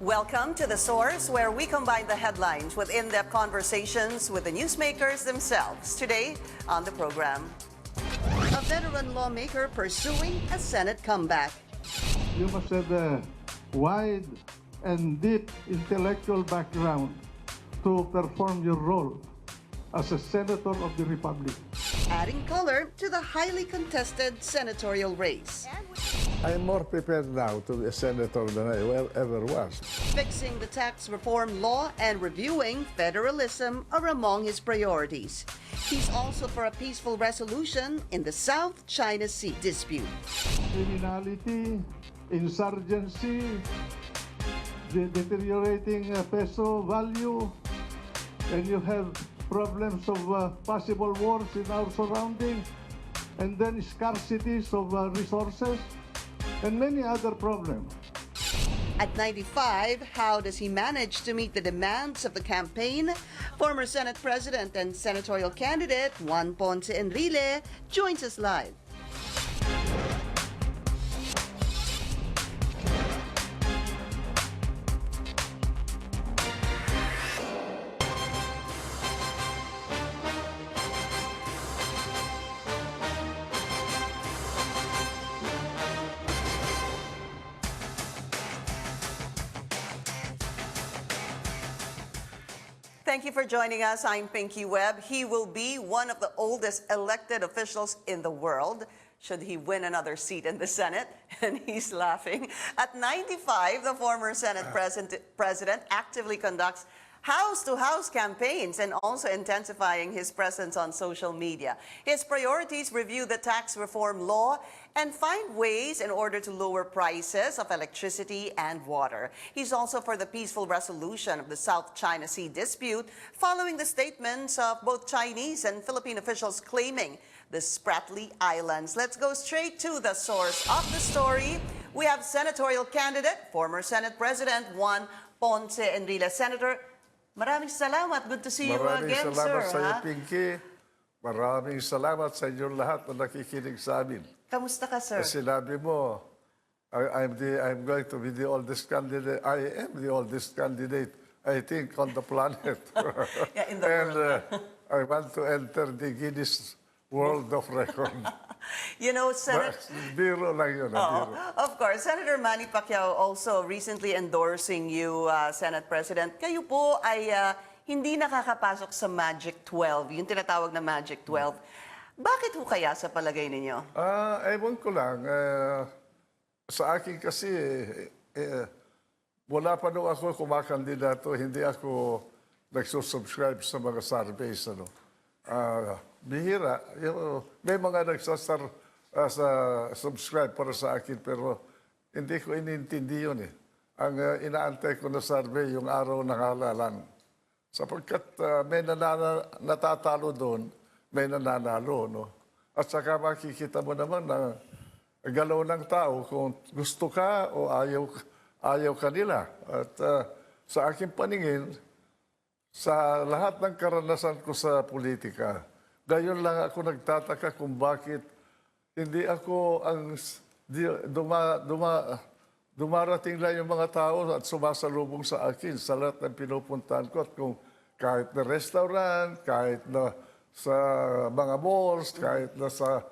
Welcome to The Source, where we combine the headlines with in-depth conversations with the newsmakers themselves. Today on the program, a veteran lawmaker pursuing a Senate comeback. You must have a wide and deep intellectual background to perform your role as a senator of the Republic. Adding color to the highly contested senatorial race. I'm more prepared now to be a senator than I ever was. Fixing the tax reform law and reviewing federalism are among his priorities. He's also for a peaceful resolution in the South China Sea dispute. Criminality, insurgency, the deteriorating peso value, and you have problems of possible wars in our surroundings, and then scarcities of resources, and many other problems. At 95, how does he manage to meet the demands of the campaign? Former Senate President and senatorial candidate Juan Ponce Enrile joins us live. Thank you for joining us. I'm Pinky Webb. He will be one of the oldest elected officials in the world, should he win another seat in the Senate. And he's laughing. At 95, the former Senate president actively conducts house-to-house campaigns and also intensifying his presence on social media. His priorities: review the tax reform law and find ways in order to lower prices of electricity and water. He's also for the peaceful resolution of the South China Sea dispute, following the statements of both Chinese and Philippine officials claiming the Spratly Islands. Let's go straight to the source of the story. We have senatorial candidate, former Senate President Juan Ponce Enrile. Senator, maraming salamat. Good to see you again, sir. Maraming salamat sa iyo, Pinky. Maraming salamat sa inyong lahat na nakikinig sa amin. Kamusta ka, sir? Sinabi mo, I'm going to be the oldest candidate. I am the oldest candidate, I think, on the planet. Yeah, in the world. I want to enter the Guinness World of Record. You know, Senator... Biro lang yun. Biro. Of course. Senator Manny Pacquiao also recently endorsing you, Senate President. Kayo po ay hindi nakakapasok sa Magic 12, yung tinatawag na Magic 12. Bakit ho kaya sa palagay ninyo? Ewan ko lang. Sa akin kasi, wala pa nung ako kumakandidato, hindi ako nagsusubscribe sa mga surveys. Bihira. May mga nagsasubscribe para sa akin, pero hindi ko inintindi yun eh. Ang inaantay ko na survey, yung araw ng halalan. Sapagkat may natatalo doon, may nananalo, no? At saka makikita mo naman na galaw ng tao kung gusto ka o ayaw ka nila. At sa aking paningin, sa lahat ng karanasan ko sa politika, gayon lang ako nagtataka kung bakit hindi ako ang dumarating lang yung mga tao at sumasalubong sa akin sa lahat ng pinupuntahan ko. At kung kahit na restaurant, kahit na sa mga malls, kahit na sa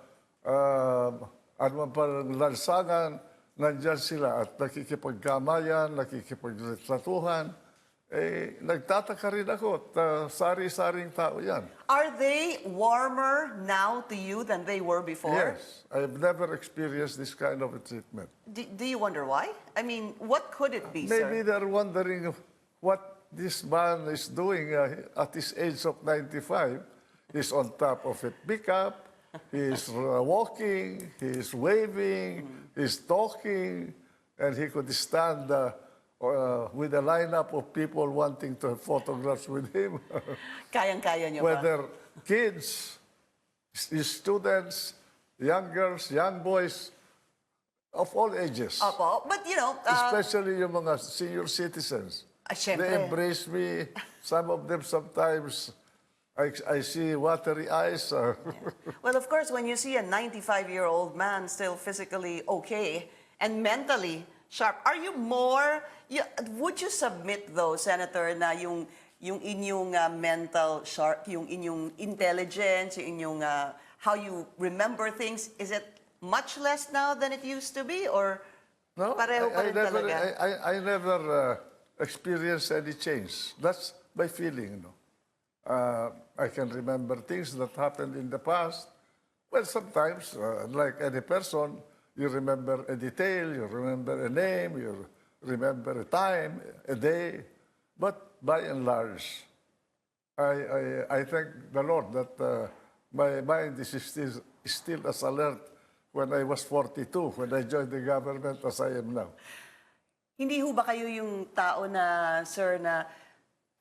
anumang panlansangan, nandyan sila at nakikipagkamayan, nakikipagretratuhan. Nagtataka rin ako at sari-saring tao yan. Are they warmer now to you than they were before? Yes. I've never experienced this kind of a treatment. Do you wonder why? I mean, what could it be, sir? Maybe they're wondering what this man is doing at his age of 95. He's on top of a pickup, he's walking, he's waving, he's talking, and he could stand with a lineup of people wanting to have photographs with him. Kayang-kaya niyo ba? Whether kids, students, young girls, young boys, of all ages. Opo, but you know... especially yung mga senior citizens. They embrace me. Some of them sometimes... I see watery eyes. Well, of course, when you see a 95-year-old man still physically okay and mentally Sharp. Are you more, would you submit though, Senator, na yung inyong mental sharp, yung inyong intelligence, yung inyong how you remember things, is it much less now than it used to be? Or No, pareho pa rin never, talaga? I never experienced any change. That's my feeling. No? I can remember things that happened in the past. Well, sometimes, like any person, you remember a detail, you remember a name, you remember a time, a day. But by and large, I thank the Lord that my mind is still as alert when I was 42, when I joined the government as I am now. Hindi ho ba kayo yung tao na, sir, na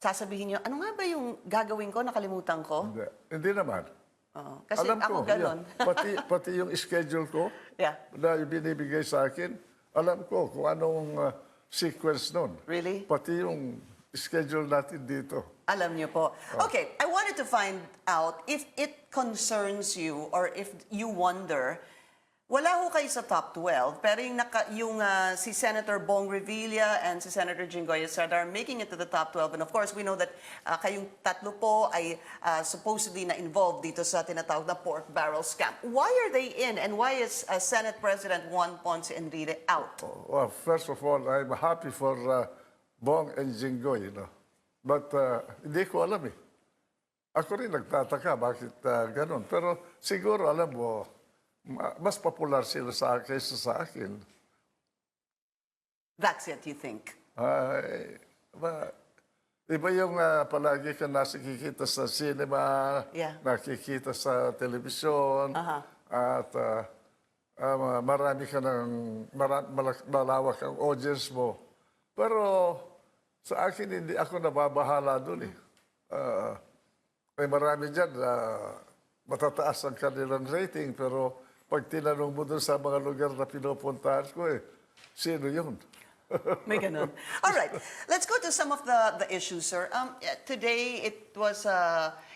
sasabihin niyo, ano nga ba yung gagawin ko, nakalimutan ko? Hindi naman. Oo. Kasi Alam ako ko, ganon. yeah. Pati yung schedule ko Yeah. na binibigay sa akin, alam ko kung anong sequence nun. Really? Pati yung schedule natin dito. Alam niyo po. Okay, I wanted to find out if it concerns you or if you wonder, wala ho kayo sa top 12, pero yung si Senator Bong Revilla and si Senator Jinggoy Estrada are making it to the top 12. And of course, we know that kayong tatlo po ay supposedly na involved dito sa tinatawag na pork barrel scam. Why are they in and why is Senate President Juan Ponce Enrile out? Well, first of all, I'm happy for Bong and Jinggoy, But hindi ko alam eh. Ako rin nagtataka bakit ganun. Pero siguro alam mo, mas popular sila kaysa sa akin. That's it, you think? Iba yung palagi ka nakikita sa cinema, Yeah. nakikita sa telebisyon, at marami ka ng malawak ang audience mo. Pero sa akin, hindi ako nababahala doon eh. May marami dyan matataas ang kanilang rating, pero pag tinanong mo doon sa mga lugar na pinupuntahan ko sino yun? May ganun. All right, let's go to some of the issues, sir. Today, it was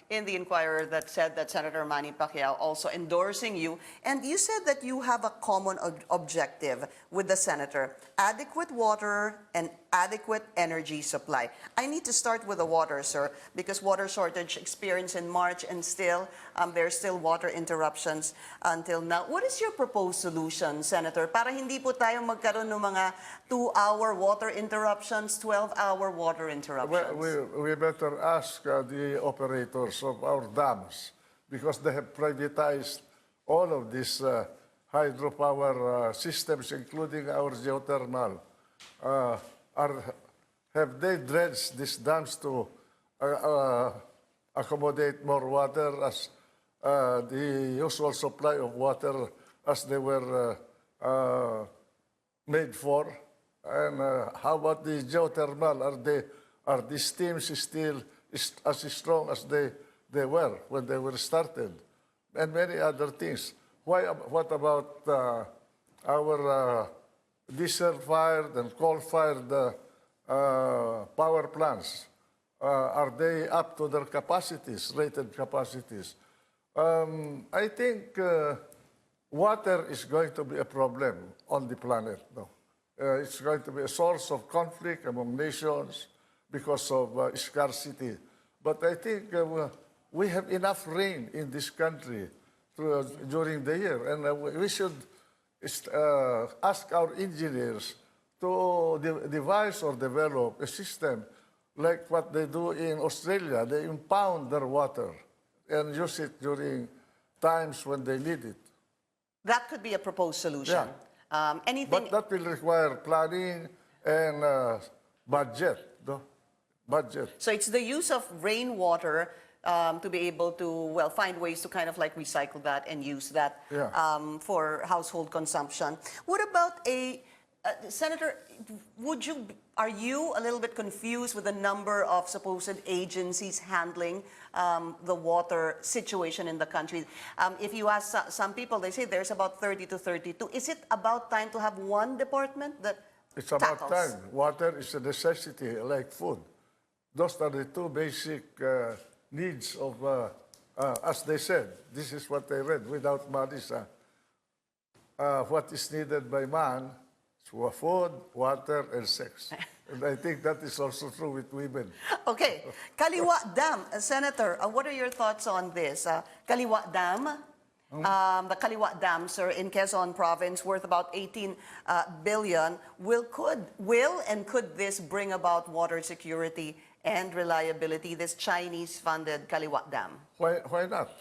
in the Inquirer that said that Senator Manny Pacquiao also endorsing you, and you said that you have a common objective with the senator, adequate water and adequate energy supply. I need to start with the water, sir, because water shortage experienced in March and still, there's still water interruptions until now. What is your proposed solution, Senator, para hindi po tayo magkaroon ng mga 2-hour water interruptions, 12-hour water interruptions? Well, we better ask the operators of our dams, because they have privatized all of these hydropower systems, including our geothermal. Have they dredged these dams to accommodate more water as the usual supply of water as they were made for? And how about the geothermal? Are the steams still as strong as they were when they were started? And many other things. What about our diesel-fired and coal-fired power plants? Are they up to their capacities, rated capacities? I think water is going to be a problem on the planet. No? It's going to be a source of conflict among nations because of scarcity. But I think we have enough rain in this country during the year, and we should ask our engineers to devise or develop a system like what they do in Australia. They impound their water and use it during times when they need it. That could be a proposed solution. Anything? But that will require planning and budget. No? Budget. So it's the use of rainwater to be able to, well, find ways to kind of like recycle that and use that for household consumption. What about Senator, are you a little bit confused with the number of supposed agencies handling the water situation in the country? If you ask some people, they say there's about 30 to 32. Is it about time to have one department that It's about time. Water is a necessity, like food. Those are the two basic needs of, as they said, this is what they read, without man is what is needed by man So food, water, and sex. And I think that is also true with women. Okay, Kaliwa Dam, Senator, what are your thoughts on this? Kaliwa Dam, the Kaliwa Dam, sir, in Quezon Province, worth about 18 billion. Will and could this bring about water security and reliability? This Chinese-funded Kaliwa Dam. Why not?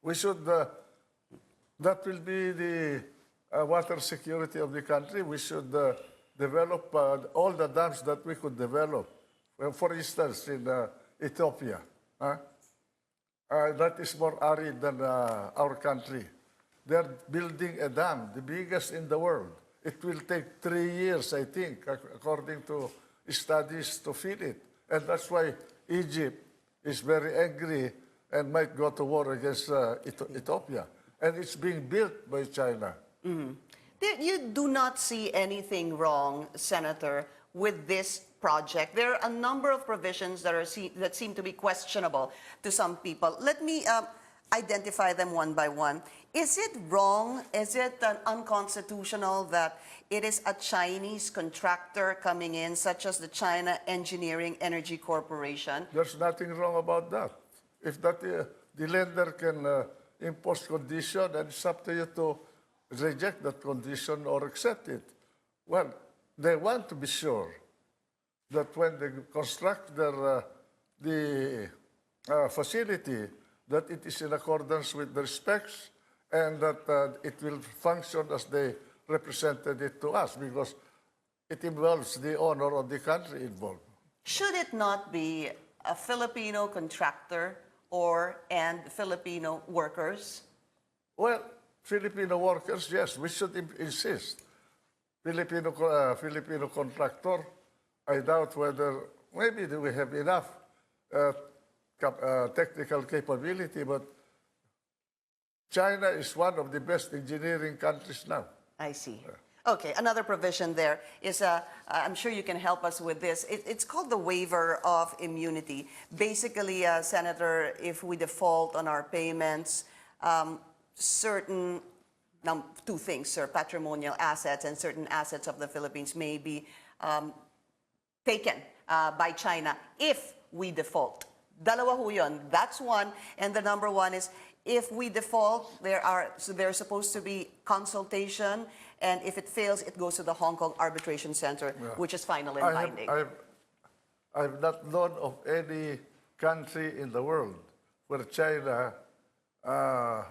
We should. That will be the water security of the country. We should develop all the dams that we could develop. Well, for instance, in Ethiopia, that is more arid than our country. They're building a dam, the biggest in the world. It will take 3 years, I think, according to studies, to fill it. And that's why Egypt is very angry and might go to war against Ethiopia. And it's being built by China. You do not see anything wrong, Senator, with this project. There are a number of provisions that seem to be questionable to some people. Let me identify them one by one. Is it wrong? Is it unconstitutional that it is a Chinese contractor coming in, such as the China Engineering Energy Corporation? There's nothing wrong about that. If that the lender can impose condition, and it's up to you to reject that condition or accept it. Well, they want to be sure that when they construct their the facility, that it is in accordance with the specs and that it will function as they represented it to us, because it involves the honor of the country involved. Should it not be a Filipino contractor and Filipino workers? Well, Filipino workers, yes, we should insist. Filipino contractor, I doubt whether, maybe we have enough technical capability, but China is one of the best engineering countries now. I see. Okay, another provision there is, I'm sure you can help us with this. It's called the waiver of immunity. Basically, Senator, if we default on our payments, certain, two things, sir, patrimonial assets and certain assets of the Philippines may be taken by China if we default. Dalawa ho yun. That's one. And the number one is, if we default, there's supposed to be consultation, and if it fails, it goes to the Hong Kong Arbitration Center, which is final and binding. I've not known of any country in the world where China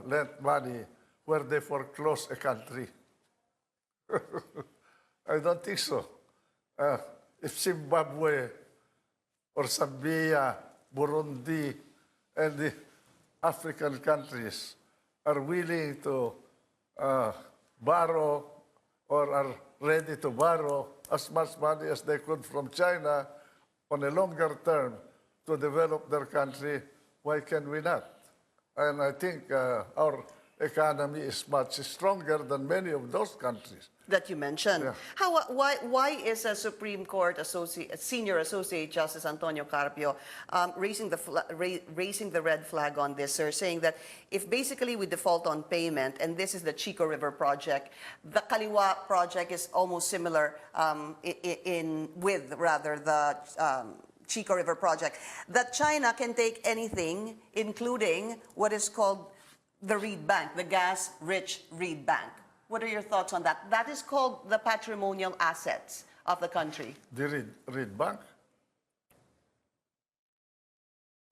lent money where they foreclose a country. I don't think so. If Zimbabwe or Zambia, Burundi, and the African countries are willing to borrow or are ready to borrow as much money as they could from China on a longer term to develop their country, why can we not? And I think our economy is much stronger than many of those countries. That you mentioned. Yeah. Why is a Supreme Court Senior Associate Justice Antonio Carpio raising the red flag on this, sir, saying that if basically we default on payment, and this is the Chico River project, the Kaliwa project is almost similar with the Chico River project, that China can take anything, including what is called the reed bank, the gas-rich reed bank. What are your thoughts on that? That is called the patrimonial assets of the country. The reed bank?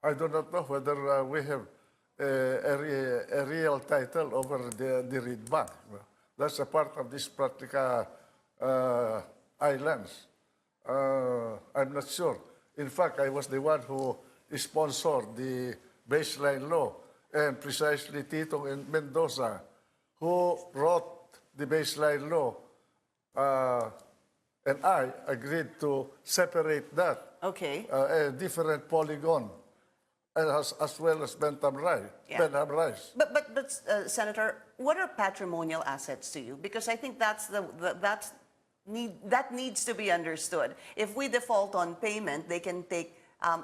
I do not know whether we have a real title over the reed bank. That's a part of these Pratica islands. I'm not sure. In fact, I was the one who sponsored the baseline law, and precisely Tito in Mendoza, who wrote the baseline law, and I agreed to separate that. Okay. A different polygon, as well as Bentham Rice. But Senator, what are patrimonial assets to you? Because I think that needs to be understood. If we default on payment, they can take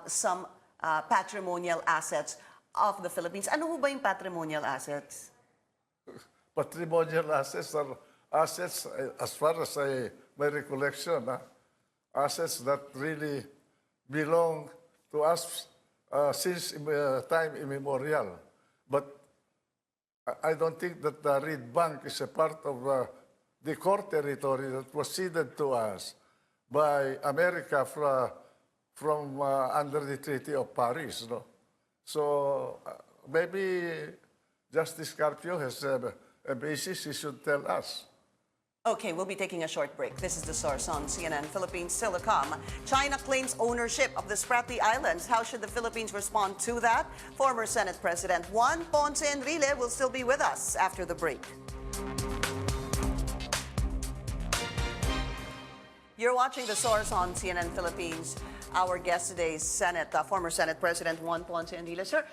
some patrimonial assets of the Philippines. Ano ho ba yung patrimonial assets? Patrimonial assets assets, as far as my recollection, assets that really belong to us since time immemorial. But I don't think that the Reed Bank is a part of the core territory that was ceded to us by America from under the Treaty of Paris. No? So maybe Justice Carpio has a basis he should tell us. Okay, we'll be taking a short break. This is The Source on CNN Philippines Telecom. China claims ownership of the Spratly Islands. How should the Philippines respond to that? Former Senate President Juan Ponce Enrile will still be with us after the break. You're watching The Source on CNN Philippines. Our guest today is former Senate President Juan Ponce Enrile. Sir,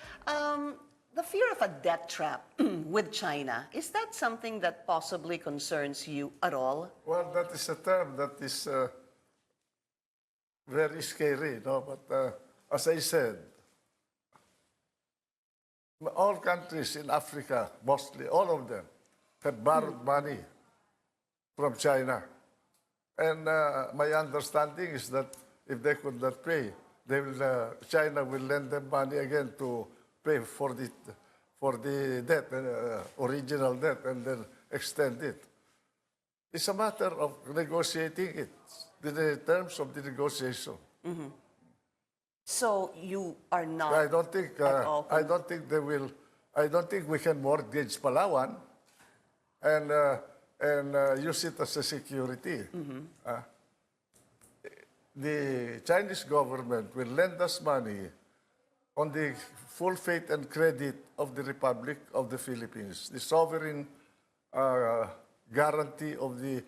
the fear of a debt trap with China, is that something that possibly concerns you at all? Well, that is a term that is very scary, no? But as I said, all countries in Africa, mostly all of them, have borrowed money from China. And my understanding is that if they could not pay, China will lend them money again to pay for the debt, original debt, and then extend it. It's a matter of negotiating it, the terms of the negotiation. Mm-hmm. So you are not. I don't think. I don't think they will. I don't think we can mortgage Palawan and use it as a security. Mm-hmm. The Chinese government will lend us money on the full faith and credit of the Republic of the Philippines, the sovereign guarantee of the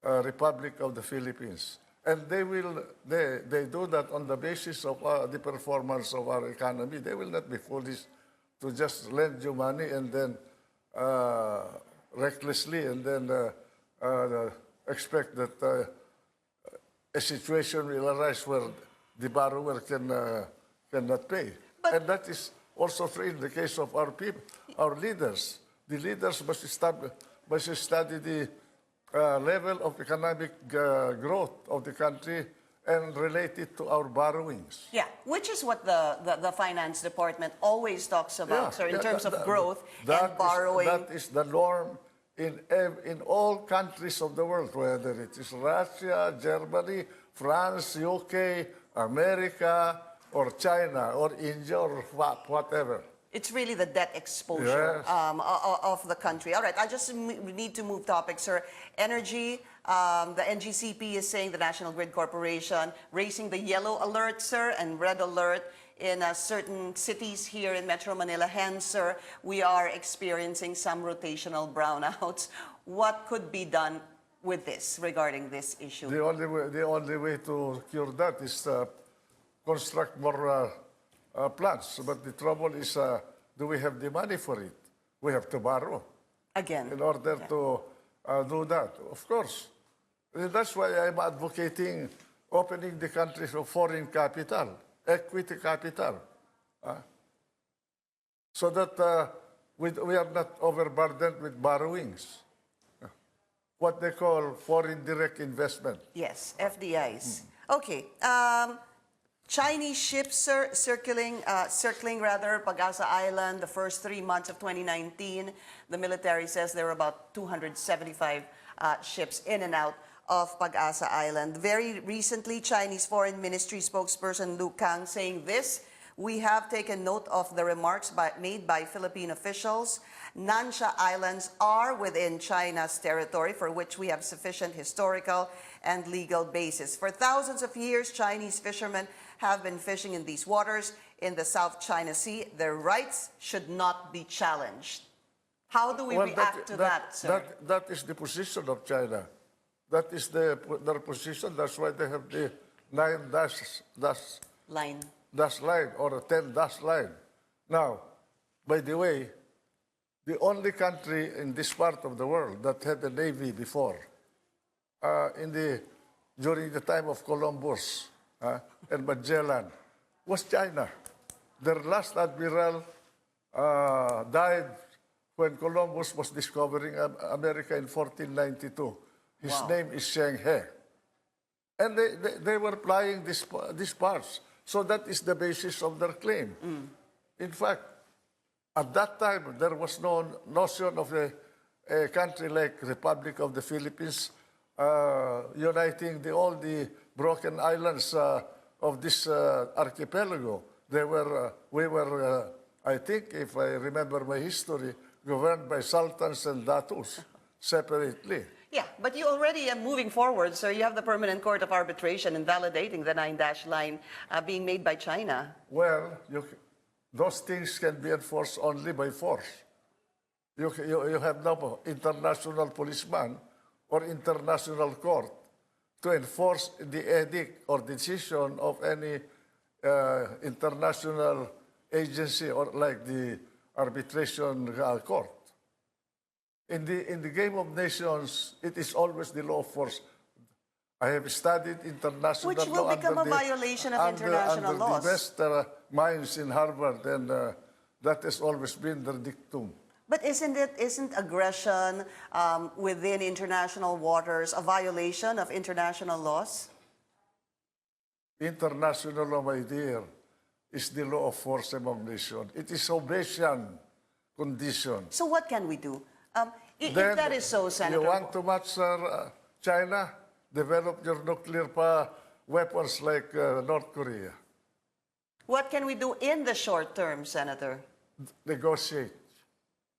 Republic of the Philippines. And they do that on the basis of the performance of our economy. They will not be foolish to just lend you money and then recklessly and then expect that a situation will arise where the borrower cannot pay. And that is also true in the case of our people, our leaders. The leaders must study the level of economic growth of the country and relate it to our borrowings. Yeah, which is what the finance department always talks about, sir, in terms of growth and borrowing. That is the norm in all countries of the world, whether it is Russia, Germany, France, UK, America, or China, or India, or whatever. It's really the debt exposure of the country. All right, I just need to move topics, sir. Energy, the NGCP is saying, the National Grid Corporation, raising the yellow alert, sir, and red alert in certain cities here in Metro Manila. Hence, sir, we are experiencing some rotational brownouts. What could be done with this, regarding this issue? The only way to cure that is construct more plants. But the trouble is, do we have the money for it? We have to borrow. Again. In order to do that, of course. That's why I'm advocating opening the country for foreign capital, equity capital, so that we are not overburdened with borrowings. What they call foreign direct investment. Yes, FDIs. Okay. Chinese ships, sir, circling Pag-asa Island the first 3 months of 2019. The military says there were about 275 ships in and out of Pag-asa Island. Very recently, Chinese Foreign Ministry spokesperson Lu Kang saying this: "We have taken note of the remarks made by Philippine officials. Nansha Islands are within China's territory, for which we have sufficient historical and legal basis. For thousands of years, Chinese fishermen have been fishing in these waters in the South China Sea. Their rights should not be challenged." How do we react to that, sir? That is the position of China. That is their position. That's why they have the 9 dash line or a 10 dash line. Now, by the way, the only country in this part of the world that had a navy before, during the time of Columbus and Magellan, was China. Their last admiral died when Columbus was discovering America in 1492. His Wow. name is Sheng He. And they were flying these parts. So that is the basis of their claim. In fact, at that time, there was no notion of a country like Republic of the Philippines uniting all the broken islands of this archipelago. We were, I think, if I remember my history, governed by sultans and datus separately. Yeah, but you already are moving forward, sir. You have the Permanent Court of Arbitration invalidating the 9-dash line being made by China. Well, those things can be enforced only by force. You have no international policeman or international court to enforce the edict or decision of any international agency or like the arbitration court. In the game of nations, it is always the law of force. I have studied international Which will law become a violation of international laws. Under the best minds in Harvard, and that has always been their dictum. But isn't aggression within international waters a violation of international laws? International law, my dear, is the law of force among nations. It is Hobbesian condition. So what can we do? If Then that is so, Senator, you want to match China? Develop your nuclear weapons like North Korea. what can we do in the short term, Senator? Negotiate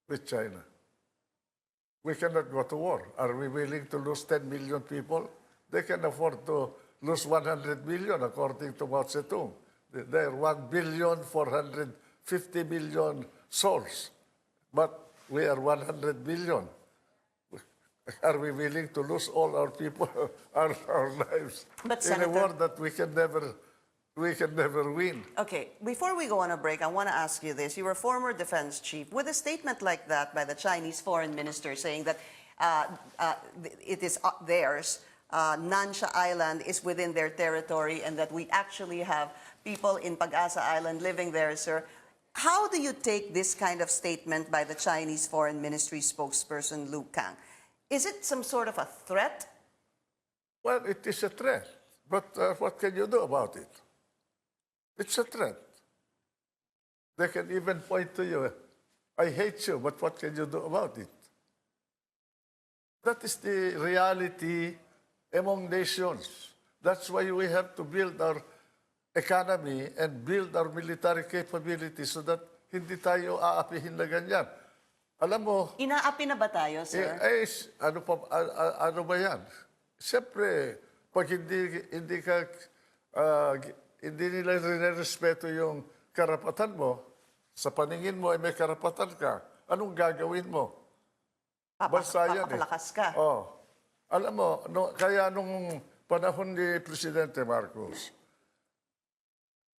with China. We cannot go to war. Are we willing to lose 10 million people? They can afford to lose 100 million, according to Mao Zedong. They are 1,450,000,000 souls. But we are 100 billion. Are we willing to lose all our people, our lives, But, in a Senator- war that we can never win? Okay, before we go on a break, I want to ask you this. You were former defense chief. With a statement like that by the Chinese foreign minister saying that it is theirs, Nansha Island is within their territory, and that we actually have people in Pag-asa Island living there, sir. How do you take this kind of statement by the Chinese foreign ministry spokesperson, Lu Kang? Is it some sort of a threat? Well, it is a threat. But what can you do about it? It's a threat. They can even point to you, I hate you, but what can you do about it? That is the reality among nations. That's why we have to build our economy and build our military capability so that hindi tayo aapihin na ganyan. Alam mo, Inaapi na ba tayo, sir? ano ba yan? Siyempre, pag hindi nila rin-respeto yung karapatan mo, sa paningin mo ay may karapatan ka, anong gagawin mo? Bansa yan eh. Papalakas ka. Oh. Alam mo, kaya nung panahon ni Presidente Marcos,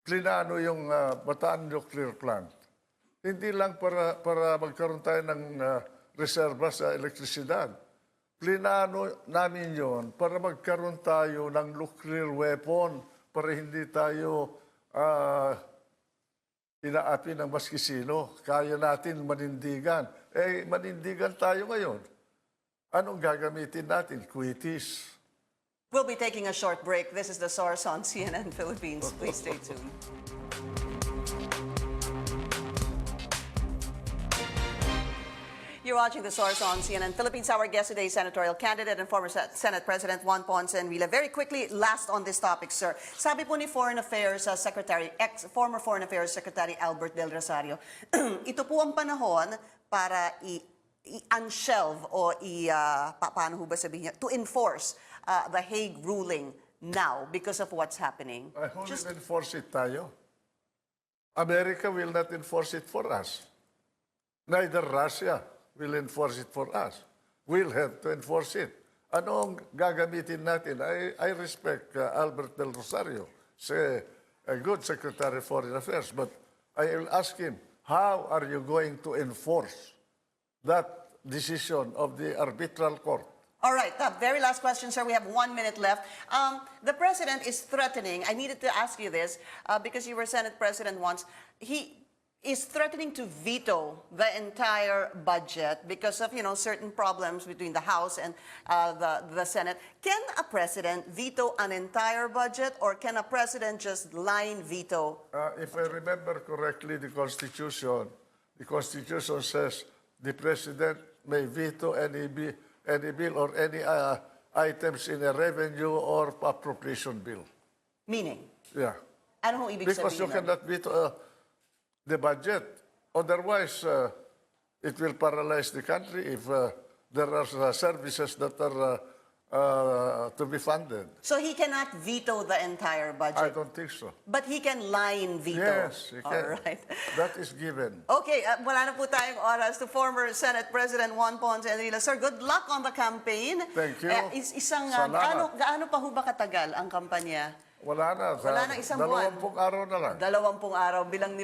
plinano yung Bataan Nuclear Plant. Hindi lang para magkaroon tayo ng reserba sa elektrisidad. Plinano namin yon para magkaroon tayo ng nuclear weapon para hindi tayo inaapi ng maski sino. Kaya natin manindigan. Manindigan tayo ngayon. Anong gagamitin natin? Quitis. We'll be taking a short break. This is the Source on CNN Philippines. Please stay tuned. You're watching The Source on CNN Philippines. Our guest today is senatorial candidate and former Senate President Juan Ponce Enrile. Very quickly, last on this topic, sir. Sabi po ni Foreign Affairs former Foreign Affairs Secretary Albert Del Rosario, ito po ang panahon para i-unshelve o paano ho ba sabihin niya, to enforce the Hague ruling now because of what's happening. Who will enforce it tayo? America will not enforce it for us. Neither Russia will enforce it for us. We'll have to enforce it. Ano ang gagamitin natin? I respect Albert Del Rosario. He's a good Secretary of Foreign Affairs. But I will ask him, how are you going to enforce that decision of the arbitral court? All right, the very last question, sir. We have 1 minute left. The president is threatening. I needed to ask you this because you were Senate president once. is threatening to veto the entire budget because of, certain problems between the House and the Senate. Can a president veto an entire budget, or can a president just line veto? If I remember correctly, the Constitution says the President may veto any bill or any items in a revenue or appropriation bill. Meaning? Yeah. Ano hong ibig Because you sabihin nun? cannot veto the budget. Otherwise, it will paralyze the country if there are services that are to be funded. So he cannot veto the entire budget? I don't think so. But he can line veto? Yes, he can. All right. That is given. Okay, wala na po tayong oras to former Senate President Juan Ponce Enrile. Sir, good luck on the campaign. Thank you. Gaano Salamat. pa ho ba katagal ang kampanya? Wala na. Wala na, isang buwan. 20 araw na lang. 20 araw, bilang ni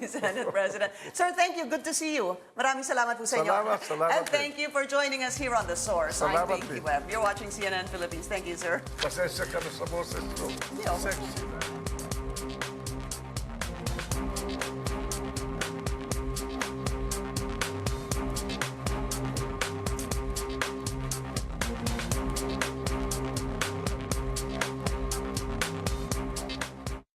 Senate President. Sir, thank you. Good to see you. Maraming salamat po sa inyo. Salamat And thank you for joining us here on The Source. I'm Salamat Pinky din. Webb. You're watching CNN Philippines. Thank you, sir. Pasensya ka na sa boses ko. Hindi, okay. Sexy.